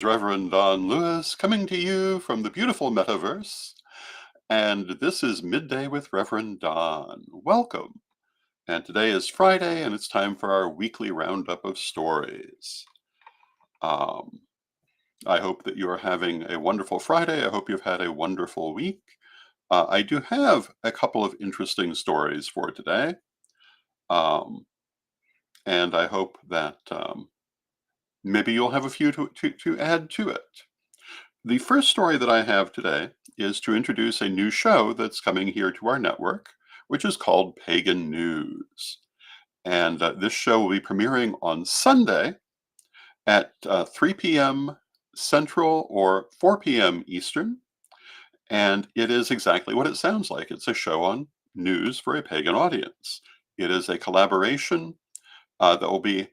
Reverend Don Lewis coming to you from the beautiful metaverse. And this is Midday with Reverend Don. Welcome. And today is Friday, and it's time for our weekly roundup of stories. Um, I hope that you are having a wonderful Friday. I hope you've had a wonderful week. I do have a couple of interesting stories for today. Um, and I hope that maybe you'll have a few to add to it. The first story that I have today is to introduce a new show that's coming here to our network, which is called Pagan News. And this show will be premiering on Sunday at 3 p.m. Central or 4 p.m. Eastern. And it is exactly what it sounds like. It's a show on news for a pagan audience. It is a collaboration that will be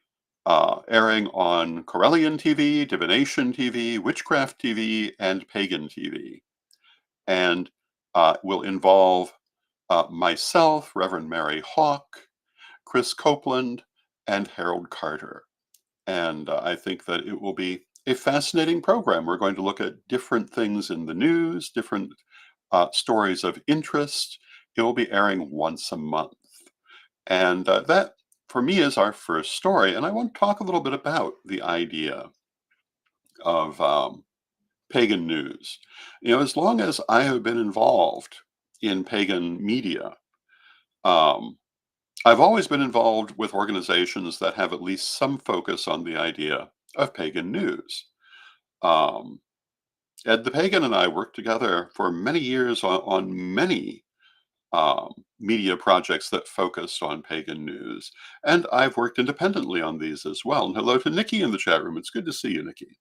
airing on Corellian TV, Divination TV, Witchcraft TV, and Pagan TV. And will involve myself, Reverend Mary Hawk, Chris Copeland, and Harold Carter. And I think that it will be a fascinating program. We're going to look at different things in the news, different stories of interest. It will be airing once a month. And that, for me, is our first story. And I want to talk a little bit about the idea of pagan news. As long as I have been involved in pagan media, um, I've always been involved with organizations that have at least some focus on the idea of pagan news. Um, Ed the Pagan and I worked together for many years on many media projects that focused on pagan news. And I've worked independently on these as well. And hello to Nikki in the chat room. It's good to see you, Nikki.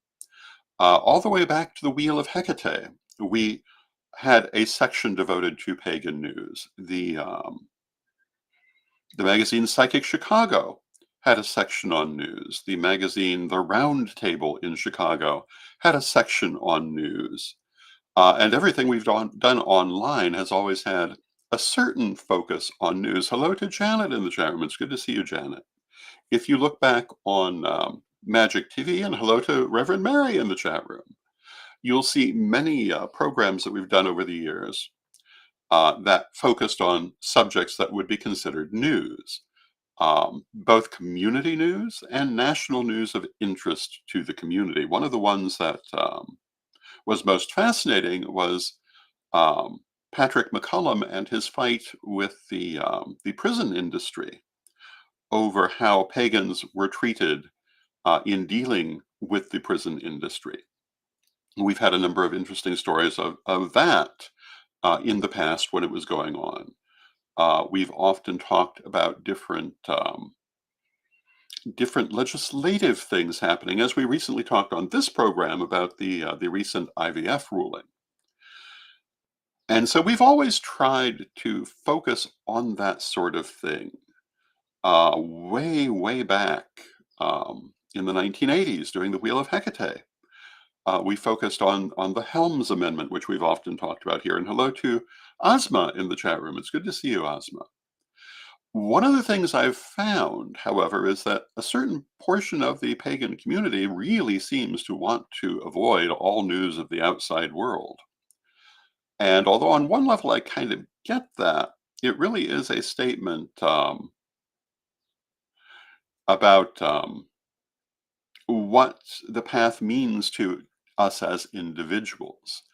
All the way back to the Wheel of Hecate, we had a section devoted to pagan news. The magazine Psychic Chicago had a section on news. The magazine The Round Table in Chicago had a section on news. And everything we've done online has always had a certain focus on news. Hello to Janet in the chat room. It's good to see you, Janet. If you look back on Magic TV, and hello to Reverend Mary in the chat room, you'll see many programs that we've done over the years that focused on subjects that would be considered news, both community news and national news of interest to the community. One of the ones that was most fascinating was Patrick McCullum and his fight with the prison industry over how pagans were treated in dealing with the prison industry. We've had a number of interesting stories of that in the past when it was going on. We've often talked about different legislative things happening, as we recently talked on this program about the recent IVF ruling. And so we've always tried to focus on that sort of thing. Way back in the 1980s during the Wheel of Hecate, we focused on the Helms Amendment, which we've often talked about here. And hello to Ozma in the chat room. It's good to see you, Ozma. One of the things I've found, however, is that a certain portion of the pagan community really seems to want to avoid all news of the outside world. And although on one level I kind of get that, it really is a statement about what the path means to us as individuals.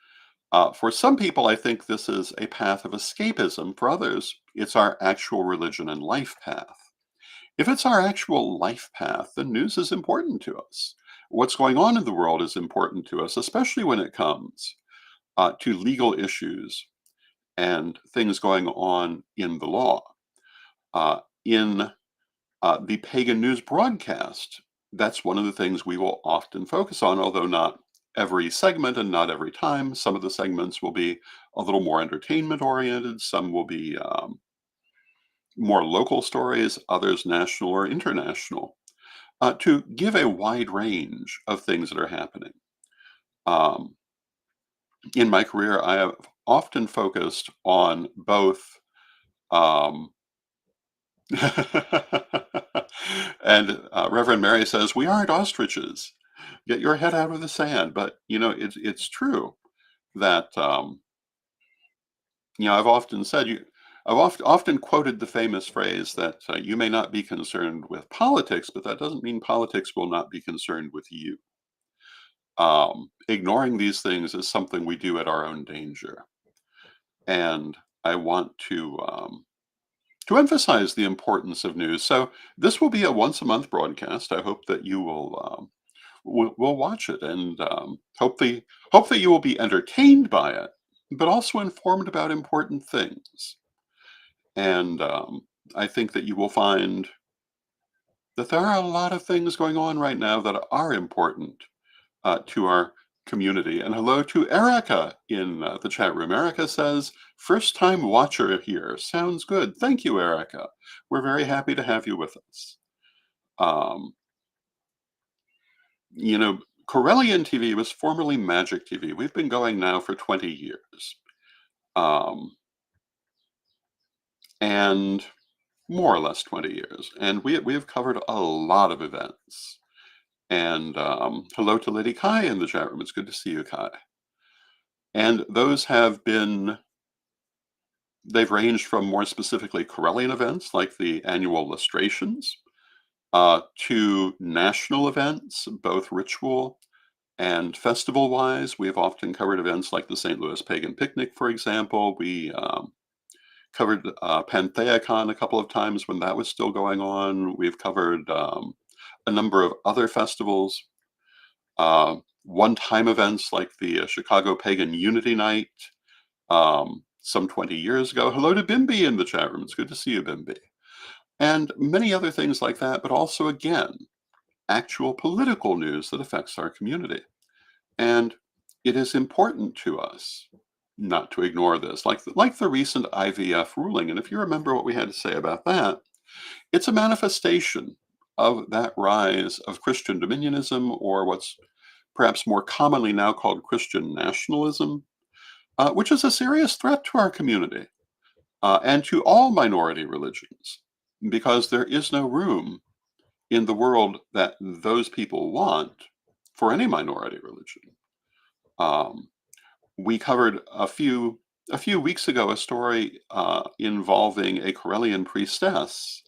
For some people, I think this is a path of escapism. For others, it's our actual religion and life path. If it's our actual life path, then news is important to us. What's going on in the world is important to us, especially when it comes to legal issues and things going on in the law. In the pagan news broadcast, that's one of the things we will often focus on, although not every segment and not every time. Some of the segments will be a little more entertainment oriented, some will be more local stories, others national or international, to give a wide range of things that are happening. In my career, I have often focused on both um, and Reverend Mary says, we aren't ostriches. Get your head out of the sand. But it's true that I've often said I've often quoted the famous phrase that you may not be concerned with politics, but that doesn't mean politics will not be concerned with you. Ignoring these things is something we do at our own danger, and I want to emphasize the importance of news. So this will be a once a month broadcast. I hope that you will watch it, and hope that you will be entertained by it, but also informed about important things. And I think that you will find that there are a lot of things going on right now that are important to our community. And hello to Erica in the chat room. Erica says, first time watcher here. Sounds good. Thank you, Erica. We're very happy to have you with us. Um, you know, Corellian TV was formerly Magic TV. We've been going now for 20 years. Um, and more or less 20 years. And we have covered a lot of events. And hello to Lady Kai in the chat room. It's good to see you, Kai. And those they've ranged from more specifically Corellian events like the annual illustrations to national events, both ritual and festival wise. We have often covered events like the St. Louis Pagan Picnic, for example. We covered Pantheacon a couple of times when that was still going on. We've covered a number of other festivals, one-time events like the Chicago Pagan Unity Night some 20 years ago. Hello to Bimby in the chat room. It's good to see you, Bimby. And many other things like that, but also, again, actual political news that affects our community. And it is important to us not to ignore this, like the recent IVF ruling. And if you remember what we had to say about that, it's a manifestation of that rise of Christian dominionism, or what's perhaps more commonly now called Christian nationalism, which is a serious threat to our community and to all minority religions, because there is no room in the world that those people want for any minority religion. Um, we covered a few weeks ago a story involving a Corellian priestess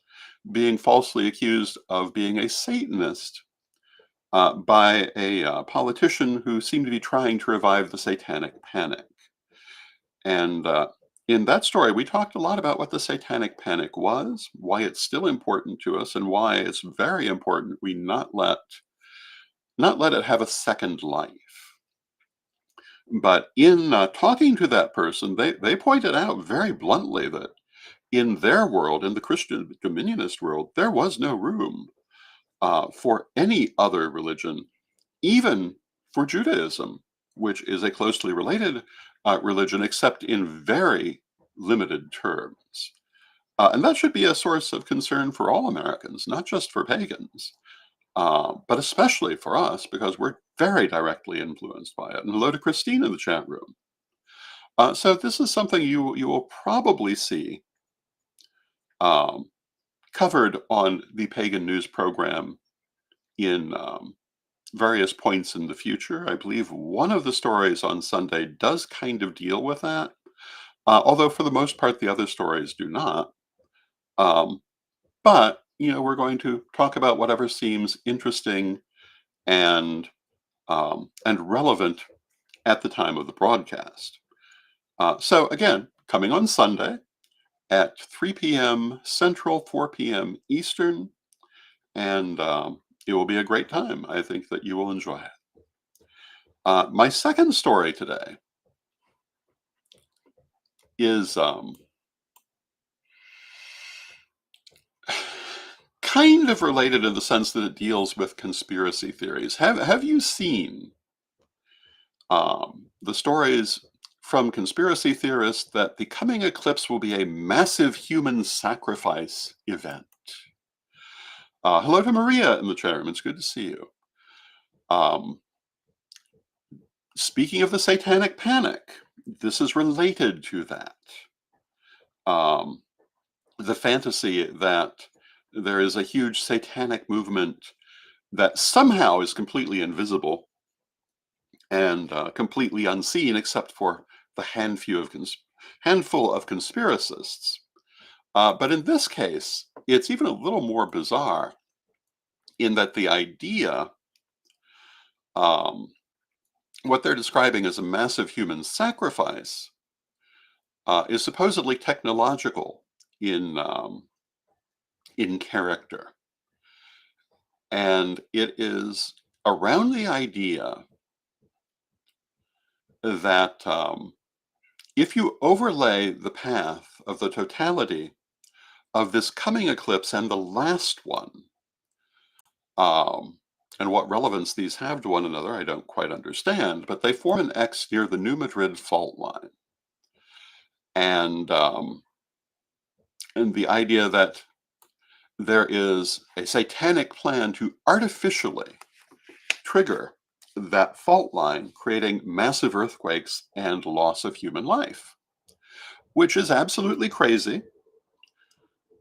being falsely accused of being a Satanist by a politician who seemed to be trying to revive the Satanic Panic. And in that story, we talked a lot about what the Satanic Panic was, why it's still important to us, and why it's very important we not let it have a second life. But in talking to that person, they pointed out very bluntly that in their world, in the Christian dominionist world, there was no room for any other religion, even for Judaism, which is a closely related religion, except in very limited terms. And that should be a source of concern for all Americans, not just for pagans, but especially for us, because we're very directly influenced by it. And hello to Christine in the chat room. So this is something you will probably see um, covered on the Pagan News program in various points in the future. I believe one of the stories on Sunday does kind of deal with that, although for the most part the other stories do not. Um, but we're going to talk about whatever seems interesting and relevant at the time of the broadcast. So again, coming on Sunday at 3 p.m. Central, 4 p.m. Eastern, and it will be a great time. I think that you will enjoy it. My second story today is kind of related in the sense that it deals with conspiracy theories. Have you seen the stories from conspiracy theorists that the coming eclipse will be a massive human sacrifice event? Hello to Maria in the chat room. It's good to see you. Um, Speaking of the Satanic Panic, this is related to that. The fantasy that there is a huge satanic movement that somehow is completely invisible and completely unseen, except for the handful of conspiracists. But in this case, it's even a little more bizarre in that the idea, um, what they're describing as a massive human sacrifice, is supposedly technological in character, and it is around the idea that if you overlay the path of the totality of this coming eclipse and the last one, um, and what relevance these have to one another, I don't quite understand, but they form an X near the New Madrid fault line. And, um, and the idea that there is a satanic plan to artificially trigger that fault line, creating massive earthquakes and loss of human life, which is absolutely crazy.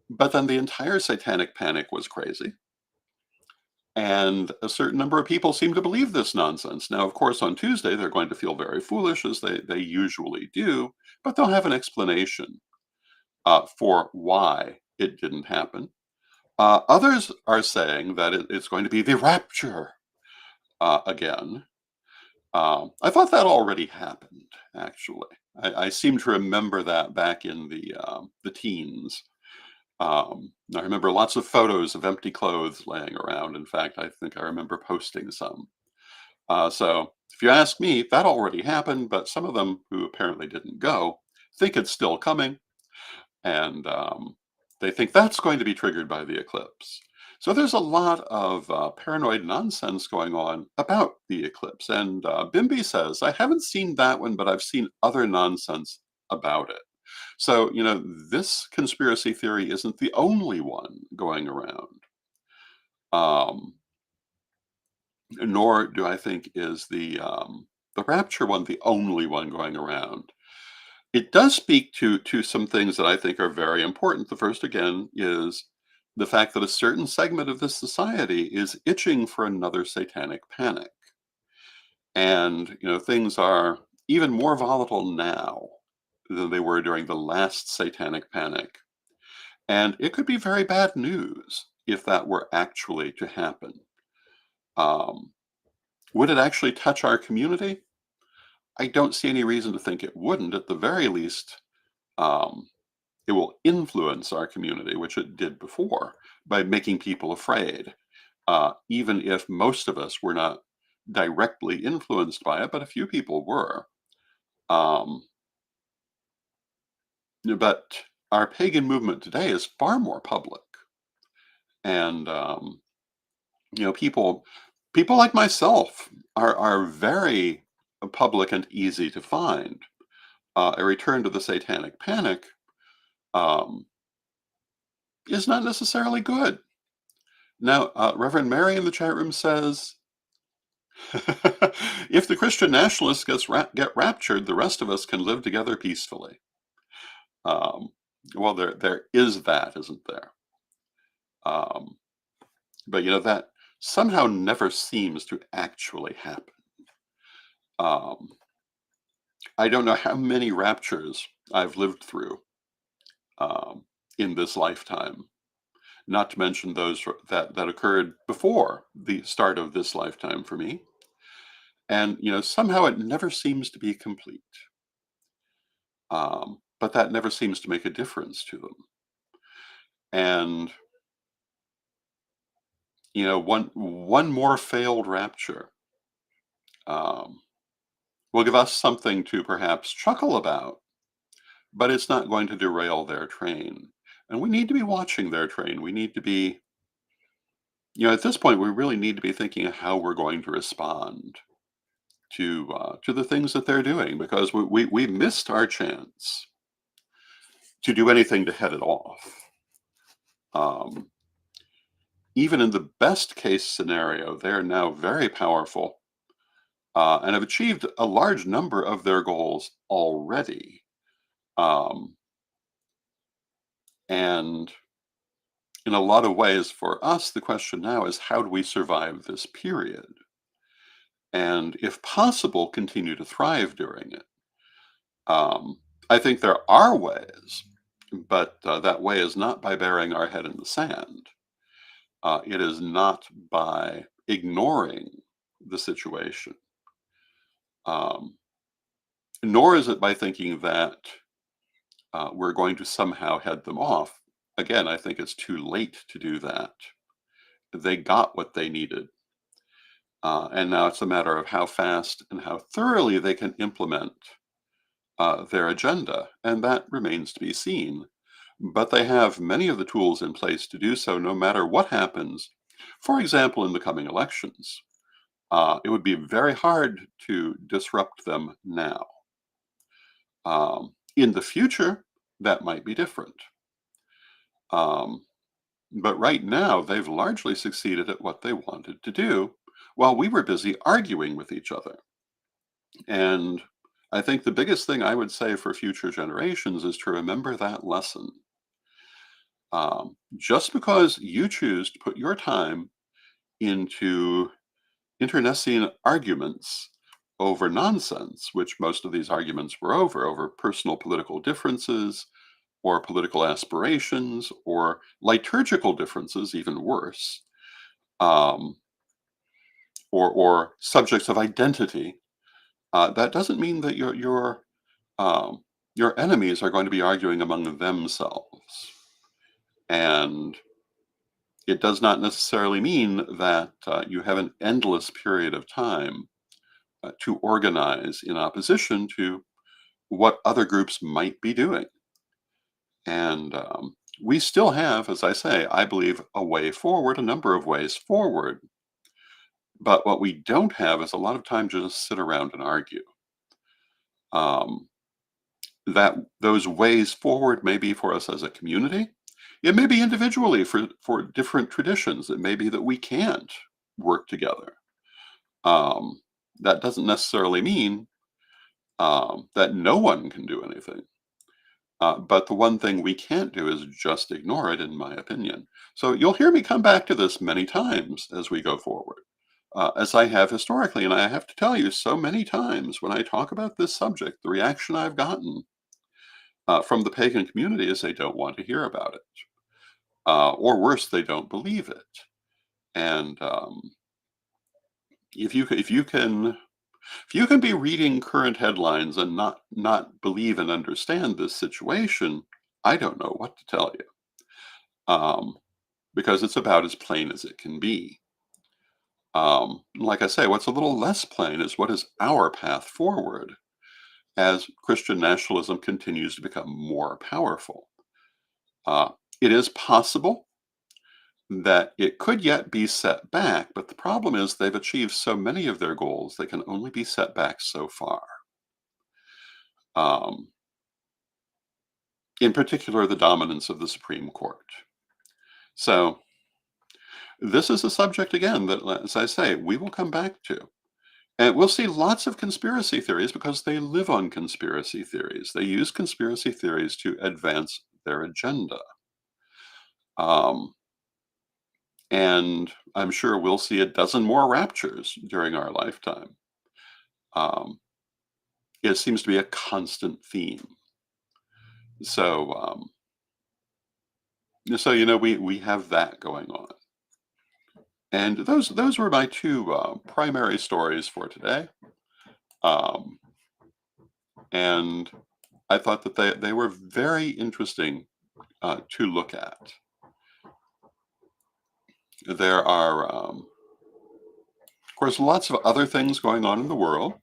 But then the entire satanic panic was crazy. And a certain number of people seem to believe this nonsense. Now, of course, on Tuesday, they're going to feel very foolish, as they usually do, but they'll have an explanation for why it didn't happen. Others are saying that it's going to be the rapture again. I thought that already happened, actually. I seem to remember that back in the teens. I remember lots of photos of empty clothes laying around. In fact, I think I remember posting some. So if you ask me, that already happened, but some of them who apparently didn't go think it's still coming, and they think that's going to be triggered by the eclipse. So there's a lot of paranoid nonsense going on about the eclipse. And Bimby says, I haven't seen that one, but I've seen other nonsense about it. So, this conspiracy theory isn't the only one going around. Um, Nor do I think is the rapture one the only one going around. It does speak to some things that I think are very important. The first, again, is the fact that a certain segment of this society is itching for another satanic panic. And, things are even more volatile now than they were during the last satanic panic. And it could be very bad news if that were actually to happen. Um, would it actually touch our community? I don't see any reason to think it wouldn't. At the very least, um, it will influence our community, which it did before, by making people afraid, even if most of us were not directly influenced by it, but a few people were. Um, but our pagan movement today is far more public, and people like myself are very public and easy to find. A return to the satanic panic um, is not necessarily good. Now, Reverend Mary in the chat room says, if the Christian nationalists get raptured, the rest of us can live together peacefully. Um, well, there is that, isn't there? Um, but that somehow never seems to actually happen. Um, I don't know how many raptures I've lived through um, in this lifetime, not to mention those that occurred before the start of this lifetime for me. And somehow it never seems to be complete. But that never seems to make a difference to them. And one more failed rapture um, will give us something to perhaps chuckle about, but it's not going to derail their train. And we need to be watching their train. We need to be, at this point, we really need to be thinking of how we're going to respond to the things that they're doing, because we missed our chance to do anything to head it off. Um, Even in the best case scenario, they're now very powerful and have achieved a large number of their goals already. Um, and in a lot of ways, for us, the question now is how do we survive this period? And if possible, continue to thrive during it. Um, I think there are ways, but that way is not by burying our head in the sand. It is not by ignoring the situation, um, nor is it by thinking that we're going to somehow head them off. Again, I think it's too late to do that. They got what they needed. And now it's a matter of how fast and how thoroughly they can implement their agenda. And that remains to be seen. But they have many of the tools in place to do so no matter what happens. For example, in the coming elections, it would be very hard to disrupt them now. In the future, that might be different. Um, but right now, they've largely succeeded at what they wanted to do while we were busy arguing with each other. And I think the biggest thing I would say for future generations is to remember that lesson. Just because you choose to put your time into internecine arguments over nonsense, which most of these arguments were over personal political differences or political aspirations or liturgical differences, even worse, um, or subjects of identity. That doesn't mean that um, your enemies are going to be arguing among themselves, and it does not necessarily mean that you have an endless period of time to organize in opposition to what other groups might be doing. And we still have, as I say, I believe, a way forward, a number of ways forward. But what we don't have is a lot of time to just sit around and argue. Um, that those ways forward may be for us as a community. It may be individually for different traditions. It may be that we can't work together. Um, that doesn't necessarily mean that no one can do anything. But the one thing we can't do is just ignore it, in my opinion. So you'll hear me come back to this many times as we go forward, as I have historically. And I have to tell you, so many times when I talk about this subject, the reaction I've gotten from the pagan community is they don't want to hear about it, or worse, they don't believe it. And if you can be reading current headlines and not believe and understand this situation, I don't know what to tell you. Um, because it's about as plain as it can be. Like I say, what's a little less plain is what is our path forward as Christian nationalism continues to become more powerful. Uh, it is possible that it could yet be set back, but the problem is they've achieved so many of their goals, they can only be set back so far. Um, in particular, the dominance of the Supreme Court. So, this is a subject, again, that, as I say, we will come back to. And we'll see lots of conspiracy theories because they live on conspiracy theories. They use conspiracy theories to advance their agenda. Um, and I'm sure we'll see a dozen more raptures during our lifetime. Um, it seems to be a constant theme. So, we have that going on. And those were my two primary stories for today. Um, and I thought that they were very interesting to look at. There are, of course, lots of other things going on in the world,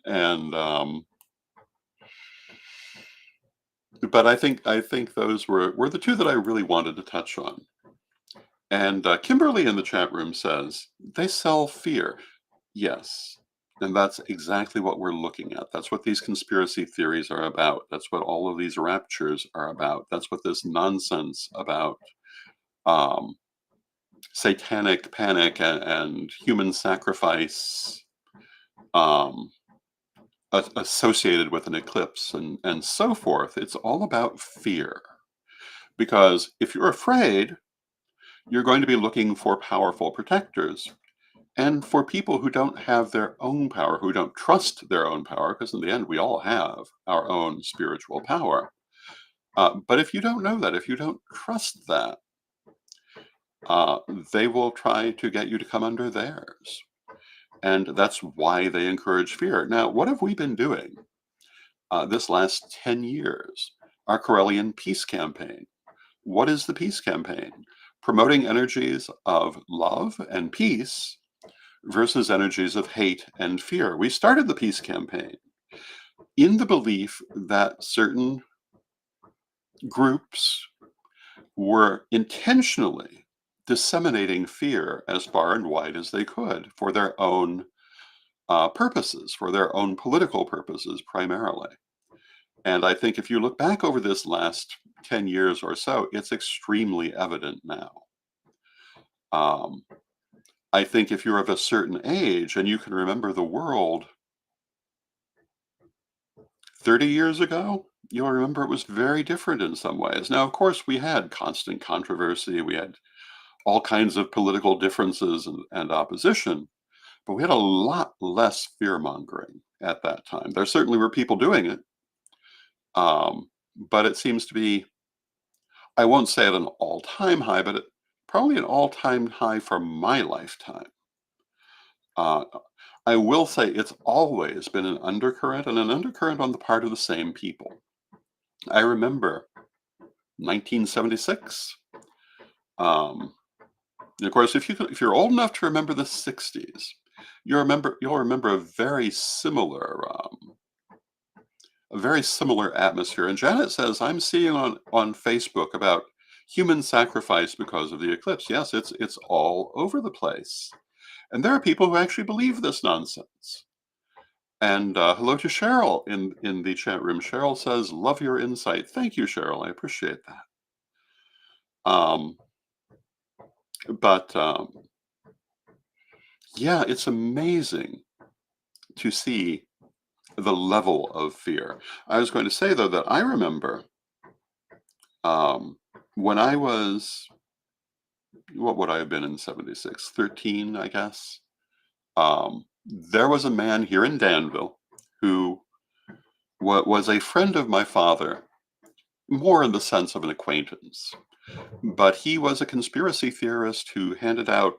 and but I think those were the two that I really wanted to touch on. And Kimberly in the chat room says they sell fear. Yes, and that's exactly what we're looking at. That's what these conspiracy theories are about. That's what all of these raptures are about. That's what this nonsense about um, satanic panic and human sacrifice um, associated with an eclipse and so forth. It's all about fear. Because if you're afraid, You're going to be looking for powerful protectors. And for people who don't have their own power, who don't trust their own power, because in the end, we all have our own spiritual power. But if you don't know that, if you don't trust that, uh, they will try to get you to come under theirs. And that's why they encourage fear. Now, what have we been doing this last 10 years? Our Corellian Peace Campaign. What is the Peace Campaign? Promoting energies of love and peace versus energies of hate and fear. We started the Peace Campaign in the belief that certain groups were intentionally disseminating fear as far and wide as they could for their own purposes, for their own political purposes primarily. And I think if you look back over this last 10 years or so, it's extremely evident now. Um, I think if you're of a certain age and you can remember the world 30 years ago, you'll remember it was very different in some ways. Now, of course, we had constant controversy, we had all kinds of political differences and opposition, but we had a lot less fear mongering at that time. There certainly were people doing it, but it seems to be, I won't say at an all time high, but probably an all time high for my lifetime. Uh, I will say it's always been an undercurrent and an undercurrent on the part of the same people. I remember 1976. Um, and of course, if you're old enough to remember the 60s, you'll remember a very similar atmosphere. And Janet says, I'm seeing on Facebook about human sacrifice because of the eclipse. Yes, it's all over the place. And there are people who actually believe this nonsense. And hello to Cheryl in the chat room. Cheryl says, love your insight. Thank you, Cheryl. I appreciate that. Um, but yeah, it's amazing to see the level of fear. I was going to say, though, that I remember um, when I was, what would I have been in 76? 13, I guess. There was a man here in Danville who was a friend of my father, more in the sense of an acquaintance. But he was a conspiracy theorist who handed out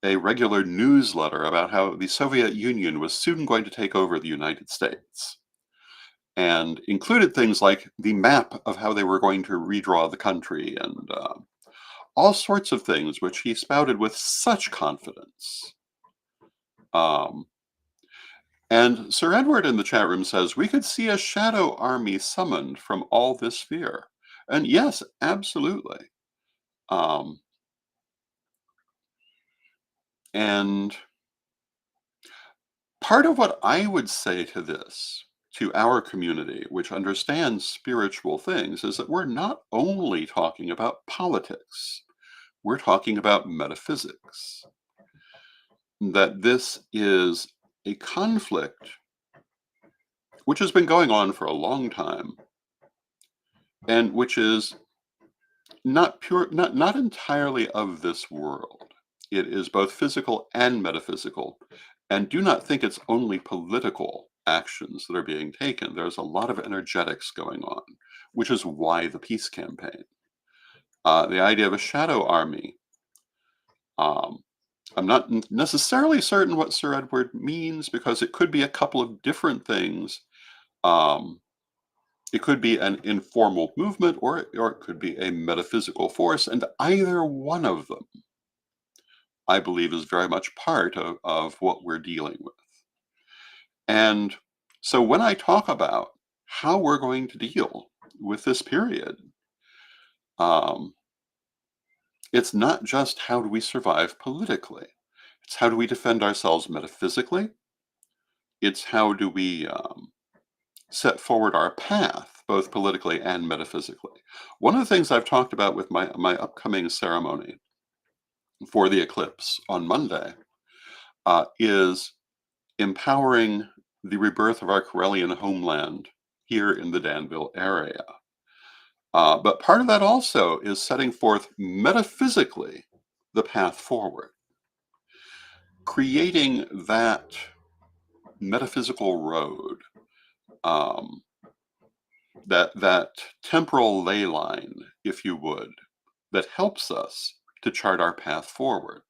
a regular newsletter about how the Soviet Union was soon going to take over the United States, and included things like the map of how they were going to redraw the country and all sorts of things which he spouted with such confidence. Um, and Sir Edward in the chat room says, we could see a shadow army summoned from all this fear. And yes, absolutely. Um, and part of what I would say to this, to our community, which understands spiritual things, is that we're not only talking about politics, we're talking about metaphysics. That this is a conflict which has been going on for a long time and which is not entirely of this world. It is both physical and metaphysical. And do not think it's only political actions that are being taken. There's a lot of energetics going on, which is why the peace campaign. The idea of a shadow army. Um, I'm not necessarily certain what Sir Edward means because it could be a couple of different things. Um, it could be an informal movement or it could be a metaphysical force, and either one of them, I believe, is very much part of what we're dealing with. And so when I talk about how we're going to deal with this period, um, it's not just how do we survive politically, it's how do we defend ourselves metaphysically, it's how do we set forward our path, both politically and metaphysically. One of the things I've talked about with my upcoming ceremony for the eclipse on Monday is empowering the rebirth of our Corellian homeland here in the Danville area. But part of that also is setting forth metaphysically the path forward, creating that metaphysical road, um, that temporal ley line, if you would, that helps us to chart our path forward.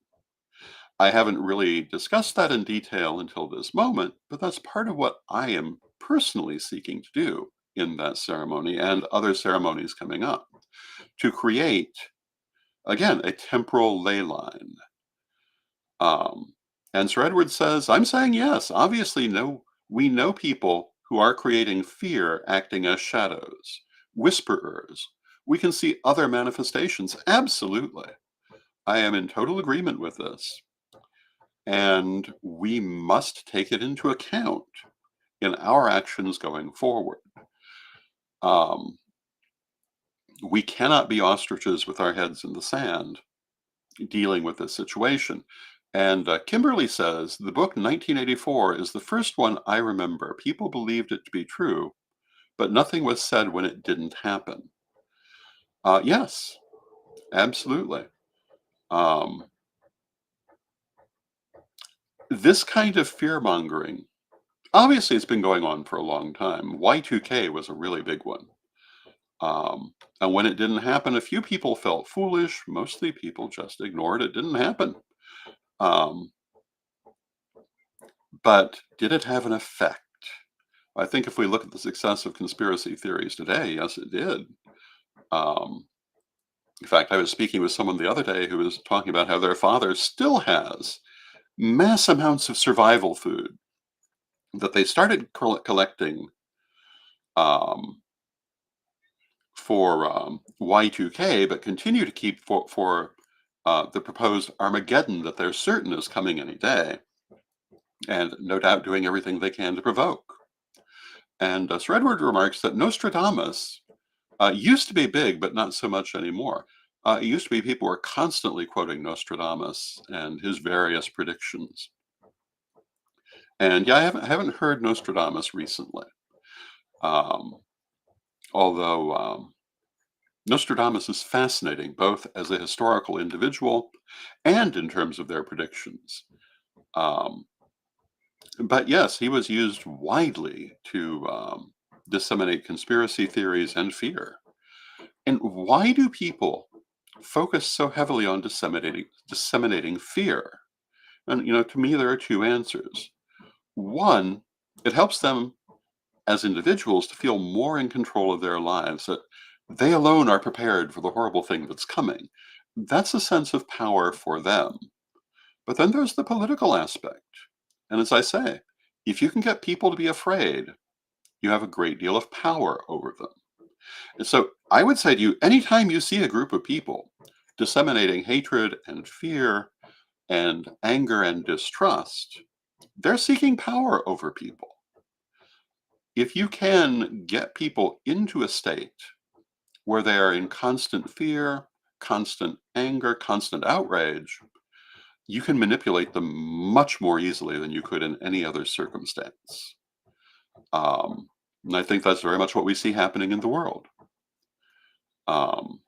I haven't really discussed that in detail until this moment, but that's part of what I am personally seeking to do in that ceremony and other ceremonies coming up, to create, again, a temporal ley line. Um, and Sir Edward says, I'm saying yes. Obviously, no, we know people who are creating fear acting as shadows, whisperers. We can see other manifestations. Absolutely. I am in total agreement with this. And we must take it into account in our actions going forward. Um, we cannot be ostriches with our heads in the sand dealing with this situation. And Kimberly says the book 1984 is the first one I remember. People believed it to be true, but nothing was said when it didn't happen. Yes, absolutely. Um, this kind of fear mongering, obviously, it's been going on for a long time. Y2K was a really big one. And when it didn't happen, a few people felt foolish. Mostly people just ignored it. Didn't happen. Um, but did it have an effect? I think if we look at the success of conspiracy theories today, yes, it did. Um, in fact, I was speaking with someone the other day who was talking about how their father still has mass amounts of survival food that they started collecting um, for Y2K, but continue to keep for the proposed Armageddon that they're certain is coming any day, and no doubt doing everything they can to provoke. And Sir Edward remarks that Nostradamus used to be big, but not so much anymore. It used to be people were constantly quoting Nostradamus and his various predictions. And yeah, I haven't heard Nostradamus recently, um, although Nostradamus is fascinating, both as a historical individual and in terms of their predictions. Um, but yes, he was used widely to disseminate conspiracy theories and fear. And why do people focus so heavily on disseminating fear? And to me, there are two answers. One, it helps them as individuals to feel more in control of their lives, that they alone are prepared for the horrible thing that's coming. That's a sense of power for them. But then there's the political aspect. And as I say, if you can get people to be afraid, you have a great deal of power over them. And so I would say to you, anytime you see a group of people disseminating hatred and fear and anger and distrust, they're seeking power over people. If you can get people into a state where they are in constant fear, constant anger, constant outrage, you can manipulate them much more easily than you could in any other circumstance. Um, and I think that's very much what we see happening in the world. Um,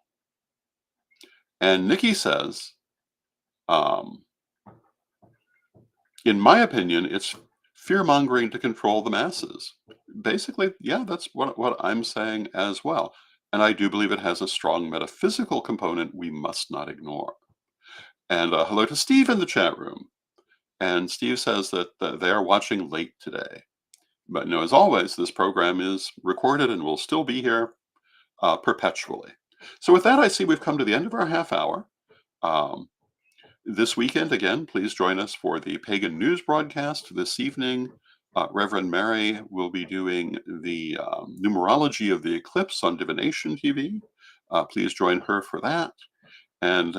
and Nikki says, um, in my opinion, it's fear mongering to control the masses. Basically, yeah, that's what I'm saying as well. And I do believe it has a strong metaphysical component we must not ignore. And hello to Steve in the chat room. And Steve says that they are watching late today. But as always, this program is recorded and will still be here perpetually. So with that, I see we've come to the end of our half hour. Um, this weekend, again, please join us for the Pagan News broadcast this evening. Reverend Mary will be doing the numerology of the eclipse on Divination TV. Please join her for that. And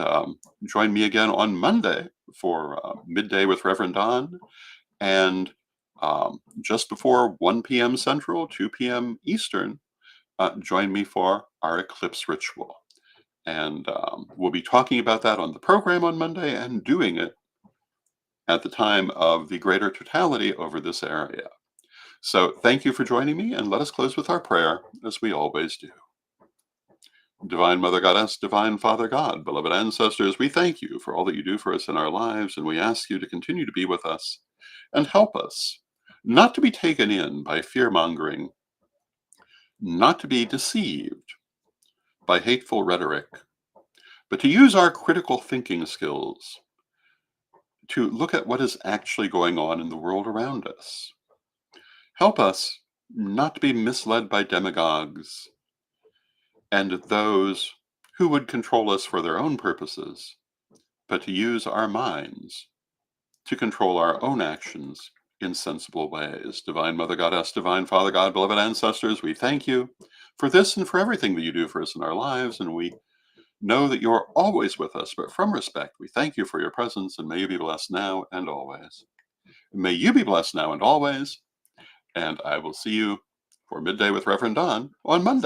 join me again on Monday for Midday with Reverend Don. And just before 1 p.m. Central, 2 p.m. Eastern, join me for our eclipse ritual. And we'll be talking about that on the program on Monday and doing it at the time of the greater totality over this area. So thank you for joining me, and let us close with our prayer, as we always do. Divine Mother Goddess, Divine Father God, beloved ancestors, we thank you for all that you do for us in our lives, and we ask you to continue to be with us and help us not to be taken in by fear-mongering, not to be deceived by hateful rhetoric, but to use our critical thinking skills to look at what is actually going on in the world around us. Help us not to be misled by demagogues and those who would control us for their own purposes, but to use our minds to control our own actions in sensible ways. Divine Mother Goddess, Divine Father God, beloved ancestors, we thank you for this and for everything that you do for us in our lives, and we know that you're always with us, but from respect, we thank you for your presence, and may you be blessed now and always. May you be blessed now and always, and I will see you for Midday with Reverend Don on Monday.